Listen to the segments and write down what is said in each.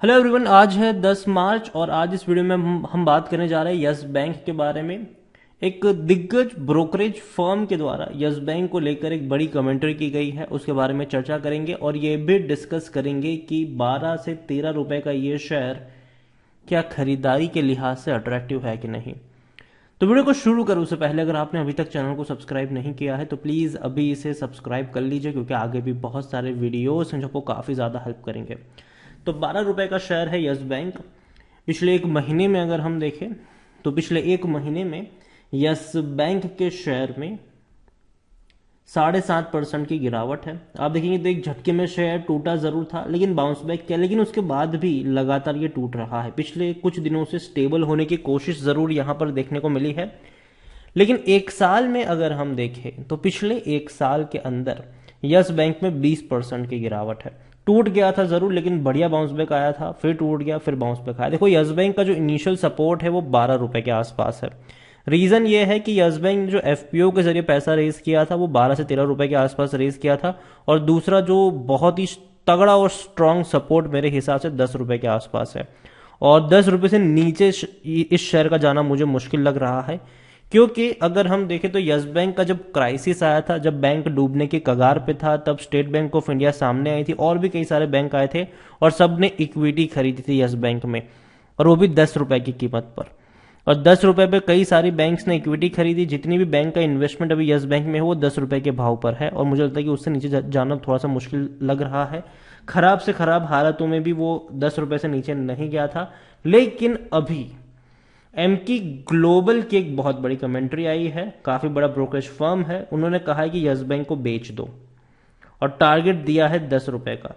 Hello everyone, आज है 10 मार्च और आज इस वीडियो में हम बात करने जा रहे हैं यस बैंक के बारे में। एक दिग्गज ब्रोकरेज फर्म के द्वारा यस बैंक को लेकर एक बड़ी कमेंट्री की गई है, उसके बारे में चर्चा करेंगे और ये भी डिस्कस करेंगे कि 12 से 13 रुपए का ये शेयर क्या खरीदारी के लिहाज से अट्रैक्टिव है कि नहीं। तो वीडियो को शुरू करूँ उससे पहले अगर आपने अभी तक चैनल को सब्सक्राइब नहीं किया है तो प्लीज़ अभी इसे सब्सक्राइब कर लीजिए, क्योंकि आगे भी बहुत सारे वीडियोस हैं जो आपको काफ़ी ज़्यादा हेल्प करेंगे। तो 12 रुपए का शेयर है यस बैंक। पिछले एक महीने में अगर हम देखें तो पिछले एक महीने में यस बैंक के शेयर में 7.5% की गिरावट है। आप देखेंगे तो एक झटके में शेयर टूटा जरूर था लेकिन बाउंस बैक किया, लेकिन उसके बाद भी लगातार ये टूट रहा है। पिछले कुछ दिनों से स्टेबल होने की कोशिश जरूर यहां पर देखने को मिली है, लेकिन एक साल में अगर हम देखें तो पिछले एक साल के अंदर यस बैंक में 20% की गिरावट है। टूट गया था जरूर लेकिन बढ़िया बाउंस बैक आया था, फिर टूट गया, फिर बाउंस बैक आया। देखो यस बैंक का जो इनिशियल सपोर्ट है वो 12 रुपए के आसपास है। रीजन ये है कि यस बैंक ने जो एफपीओ के जरिए पैसा रेज किया था वो 12 से 13 रुपए के आसपास रेज किया था, और दूसरा जो बहुत ही तगड़ा और स्ट्रांग सपोर्ट मेरे हिसाब से 10 रुपए के आसपास है, और 10 रुपए से नीचे इस शेयर का जाना मुझे मुश्किल लग रहा है। क्योंकि अगर हम देखें तो यस बैंक का जब क्राइसिस आया था, जब बैंक डूबने के कगार पे था, तब स्टेट बैंक ऑफ इंडिया सामने आई थी और भी कई सारे बैंक आए थे और सब ने इक्विटी खरीदी थी यस बैंक में, और वो भी 10 रुपए की कीमत पर। और 10 रुपए पे कई सारी बैंक्स ने इक्विटी खरीदी। जितनी भी बैंक का इन्वेस्टमेंट अभी यस बैंक में है वो 10 रुपए के भाव पर है, और मुझे लगता है कि उससे नीचे जाना थोड़ा सा मुश्किल लग रहा है। खराब से खराब हालातों में भी वो 10 रुपए से नीचे नहीं गया था। लेकिन अभी एमकी ग्लोबल की एक बहुत बड़ी कमेंट्री आई है, काफी बड़ा ब्रोकरेज फर्म है, उन्होंने कहा है कि यस बैंक को बेच दो और टारगेट दिया है 10 रुपए का।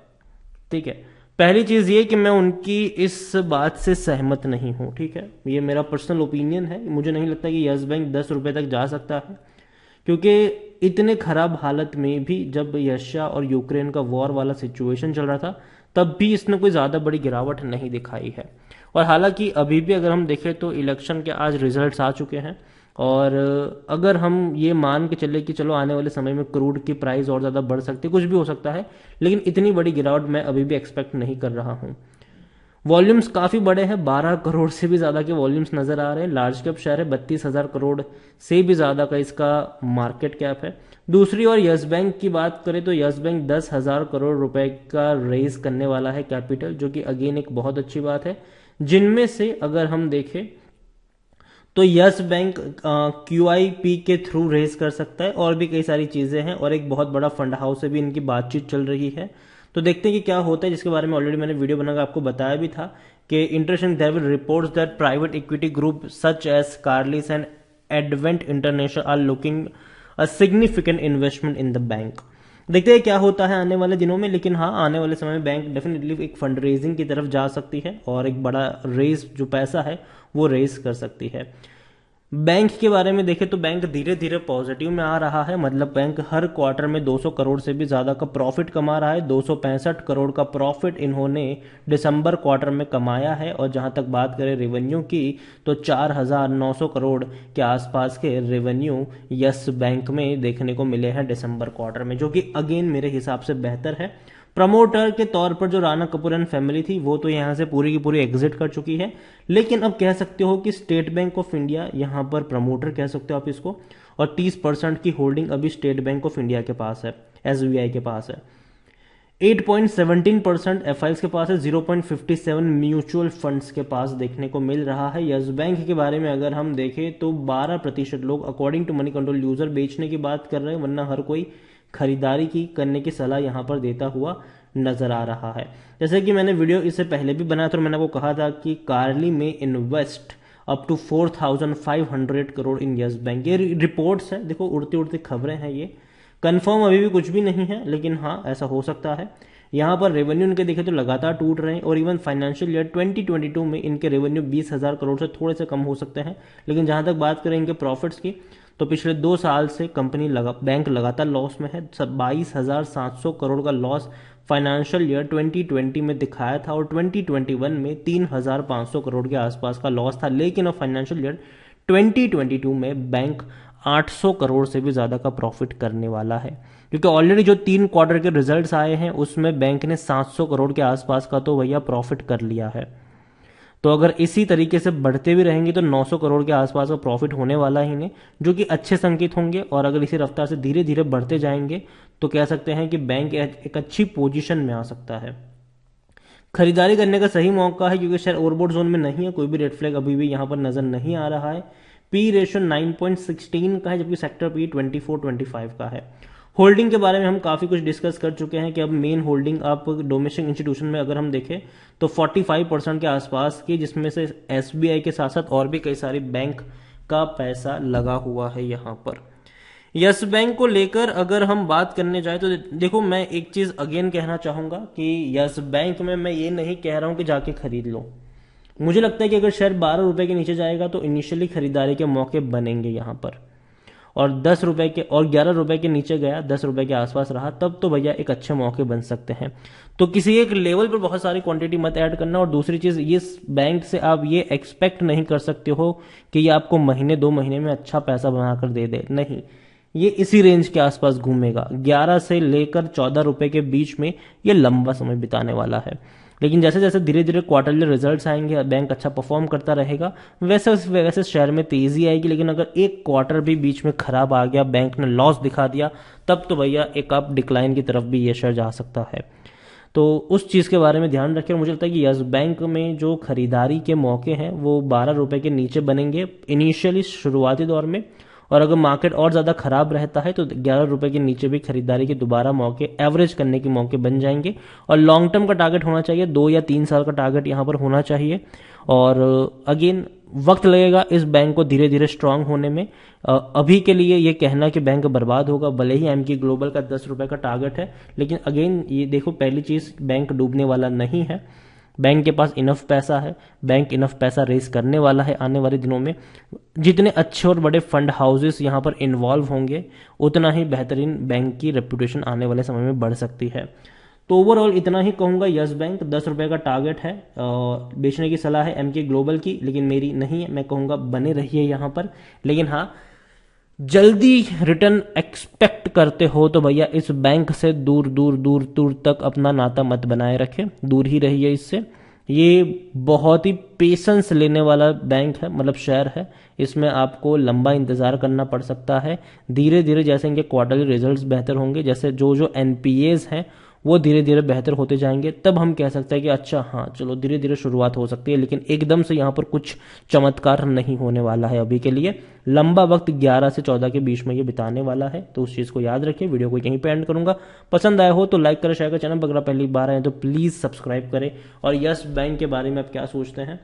ठीक है, पहली चीज ये कि मैं उनकी इस बात से सहमत नहीं हूं। ठीक है, ये मेरा पर्सनल ओपिनियन है। मुझे नहीं लगता कि यस बैंक 10 रुपए तक जा सकता है, क्योंकि इतने खराब हालत में भी जब रशिया और यूक्रेन का वॉर वाला सिचुएशन चल रहा था तब भी इसने कोई ज्यादा बड़ी गिरावट नहीं दिखाई है। और हालांकि अभी भी अगर हम देखें तो इलेक्शन के आज रिजल्ट्स आ चुके हैं, और अगर हम ये मान के चले कि चलो आने वाले समय में क्रूड की प्राइस और ज़्यादा बढ़ सकती है, कुछ भी हो सकता है, लेकिन इतनी बड़ी गिरावट मैं अभी भी एक्सपेक्ट नहीं कर रहा हूँ। वॉल्यूम्स काफ़ी बड़े हैं, 12 करोड़ से भी ज़्यादा के वॉल्यूम्स नज़र आ रहे हैं। लार्ज कैप शेयर है, 32,000 करोड़ से भी ज़्यादा का इसका मार्केट कैप है। दूसरी ओर यस बैंक की बात करें तो यस बैंक 10,000 करोड़ रुपए का रेज करने वाला है कैपिटल, जो कि अगेन एक बहुत अच्छी बात है। जिनमें से अगर हम देखें तो यस बैंक QIP के थ्रू रेज कर सकता है, और भी कई सारी चीजें हैं, और एक बहुत बड़ा फंड हाउस से भी इनकी बातचीत चल रही है। तो देखते हैं कि क्या होता है, जिसके बारे में ऑलरेडी मैंने वीडियो बनाकर आपको बताया भी था कि interesting there will reports that private equity group such as Carlyle and Advent International are looking a significant investment in the bank. देखते हैं क्या होता है आने वाले दिनों में, लेकिन हाँ, आने वाले समय में बैंक डेफिनेटली एक फंड रेजिंग की तरफ जा सकती है और एक बड़ा रेज जो पैसा है वो रेज कर सकती है। बैंक के बारे में देखें तो बैंक धीरे धीरे पॉजिटिव में आ रहा है, मतलब बैंक हर क्वार्टर में 200 करोड़ से भी ज्यादा का प्रॉफिट कमा रहा है। 265 करोड़ का प्रॉफिट इन्होंने दिसंबर क्वार्टर में कमाया है, और जहां तक बात करें रेवेन्यू की तो 4,900 करोड़ के आसपास के रेवेन्यू यस बैंक में देखने को मिले हैं दिसंबर क्वार्टर में, जो कि अगेन मेरे हिसाब से बेहतर है। प्रमोटर के तौर पर जो राणा कपूर एंड फैमिली थी वो तो यहां से पूरी की पूरी एग्जिट कर चुकी है, लेकिन अब कह सकते हो कि स्टेट बैंक ऑफ इंडिया यहां पर प्रमोटर कह सकते हो आप इसको, और 30% की होल्डिंग अभी स्टेट बैंक ऑफ इंडिया के पास है, SBI के पास है। 8.17% एफआईज के पास है, 0.57 म्यूचुअल फंड्स के पास देखने को मिल रहा है। यस बैंक के बारे में अगर हम देखें तो 12% लोग according to Moneycontrol user बेचने की बात कर रहे हैं, वरना हर कोई खरीदारी की करने की सलाह यहां पर देता हुआ नजर आ रहा है। जैसे कि मैंने वीडियो इससे पहले भी बनाया था, मैंने वो कहा था कि कार्ली में invest up to 4,500 crore in Yes Bank. ये रिपोर्ट्स हैं, देखो उड़ती उड़ती खबरें हैं, ये कंफर्म अभी भी कुछ भी नहीं है, लेकिन हाँ ऐसा हो सकता है। यहाँ पर रेवेन्यू इनके देखे तो लगातार टूट रहे हैं, और इवन फाइनेंशियल ईयर 2022 में इनके रेवेन्यू 20,000 करोड़ से थोड़े से कम हो सकते हैं। लेकिन जहां तक बात करें इनके प्रॉफिट्स की तो पिछले 2 साल से बैंक लगातार लॉस में है। 22,700 करोड़ का लॉस फाइनेंशियल ईयर 2020 में दिखाया था, और 2021 में 3,500 करोड़ के आसपास का लॉस था। लेकिन अब फाइनेंशियल ईयर 2022 में बैंक 800 करोड़ से भी ज़्यादा का प्रॉफिट करने वाला है, क्योंकि ऑलरेडी जो 3 क्वार्टर के रिजल्ट्स आए हैं उसमें बैंक ने 700 करोड़ के आसपास का तो भैया प्रॉफिट कर लिया है। तो अगर इसी तरीके से बढ़ते भी रहेंगे तो 900 करोड़ के आसपास का प्रॉफिट होने वाला ही नहीं, जो कि अच्छे संकेत होंगे। और अगर इसी रफ्तार से धीरे धीरे बढ़ते जाएंगे तो कह सकते हैं कि बैंक एक अच्छी पोजीशन में आ सकता है। खरीदारी करने का सही मौका है, क्योंकि शेयर ओवरबॉट जोन में नहीं है, कोई भी रेड फ्लैग अभी भी यहां पर नजर नहीं आ रहा है। पी रेशियो 9.16 का है, जबकि सेक्टर पी 24-25 का है। होल्डिंग के बारे में हम काफी कुछ डिस्कस कर चुके हैं कि अब मेन होल्डिंग आप डोमेस्टिक इंस्टीट्यूशन में अगर हम देखें तो 45% के आसपास की, जिसमें से एसबीआई के साथ साथ और भी कई सारी बैंक का पैसा लगा हुआ है यहां पर। यस बैंक को लेकर अगर हम बात करने जाए तो देखो, मैं एक चीज अगेन कहना चाहूंगा कि यस बैंक में मैं ये नहीं कह रहा हूं कि जाके खरीद लो। मुझे लगता है कि अगर शेयर 12 रुपए के नीचे जाएगा तो इनिशियली खरीदारी के मौके बनेंगे यहां पर, और 10 रुपए के और 11 रुपए के नीचे गया, 10 रुपए के आसपास रहा, तब तो भैया एक अच्छे मौके बन सकते हैं। तो किसी एक लेवल पर बहुत सारी क्वांटिटी मत ऐड करना। और दूसरी चीज, इस बैंक से आप ये एक्सपेक्ट नहीं कर सकते हो कि ये आपको महीने 2 महीने में अच्छा पैसा बनाकर दे दे, नहीं। ये इसी रेंज के आसपास घूमेगा, 11 से लेकर 14 रुपए के बीच में ये लंबा समय बिताने वाला है। लेकिन जैसे जैसे धीरे धीरे क्वार्टरली रिजल्ट्स आएंगे, बैंक अच्छा परफॉर्म करता रहेगा, वैसे वैसे शेयर में तेजी आएगी। लेकिन अगर एक क्वार्टर भी बीच में खराब आ गया, बैंक ने लॉस दिखा दिया, तब तो भैया एक अप डिक्लाइन की तरफ भी ये शेयर जा सकता है। तो उस चीज़ के बारे में ध्यान रखें। मुझे लगता है कि यस बैंक में जो खरीदारी के मौके हैं वो 12 रुपए के नीचे बनेंगे इनिशियली शुरुआती दौर में, और अगर मार्केट और ज़्यादा खराब रहता है तो 11 रुपए के नीचे भी खरीदारी के दोबारा मौके, एवरेज करने के मौके बन जाएंगे। और लॉन्ग टर्म का टारगेट होना चाहिए, 2 या 3 साल का टारगेट यहाँ पर होना चाहिए। और अगेन वक्त लगेगा इस बैंक को धीरे धीरे स्ट्रांग होने में। अभी के लिए ये कहना कि बैंक बर्बाद होगा, भले ही एमकी ग्लोबल का 10 रुपए का टारगेट है, लेकिन अगेन ये देखो, पहली चीज बैंक डूबने वाला नहीं है। बैंक के पास इनफ पैसा है, बैंक इनफ पैसा रेज करने वाला है आने वाले दिनों में। जितने अच्छे और बड़े फंड हाउसेस यहाँ पर इन्वॉल्व होंगे, उतना ही बेहतरीन बैंक की रेपुटेशन आने वाले समय में बढ़ सकती है। तो ओवरऑल इतना ही कहूंगा। यस बैंक 10 रुपए का टारगेट है, बेचने की सलाह है एमके ग्लोबल की, लेकिन मेरी नहीं है। मैं कहूंगा बने रहिए यहाँ पर, लेकिन हाँ, जल्दी रिटर्न एक्सपेक्ट करते हो तो भैया इस बैंक से दूर दूर दूर दूर तक अपना नाता मत बनाए रखें, दूर ही रहिए इससे। ये बहुत ही पेशेंस लेने वाला बैंक है, मतलब शेयर है। इसमें आपको लंबा इंतजार करना पड़ सकता है। धीरे धीरे जैसे इनके क्वार्टरली रिजल्ट्स बेहतर होंगे, जैसे जो जो एनपीएस हैं वो धीरे धीरे बेहतर होते जाएंगे, तब हम कह सकते हैं कि अच्छा हाँ चलो धीरे धीरे शुरुआत हो सकती है। लेकिन एकदम से यहाँ पर कुछ चमत्कार नहीं होने वाला है। अभी के लिए लंबा वक्त 11 से 14 के बीच में ये बिताने वाला है, तो उस चीज़ को याद रखिए। वीडियो को यहीं पे एंड करूंगा। पसंद आया हो तो लाइक करें, शेयर करें। चैनल पर अगर पहली बार आए तो प्लीज़ सब्सक्राइब करें। और यस बैंक के बारे में आप क्या सोचते हैं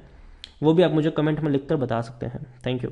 वो भी आप मुझे कमेंट में लिखकर बता सकते हैं। Thank you.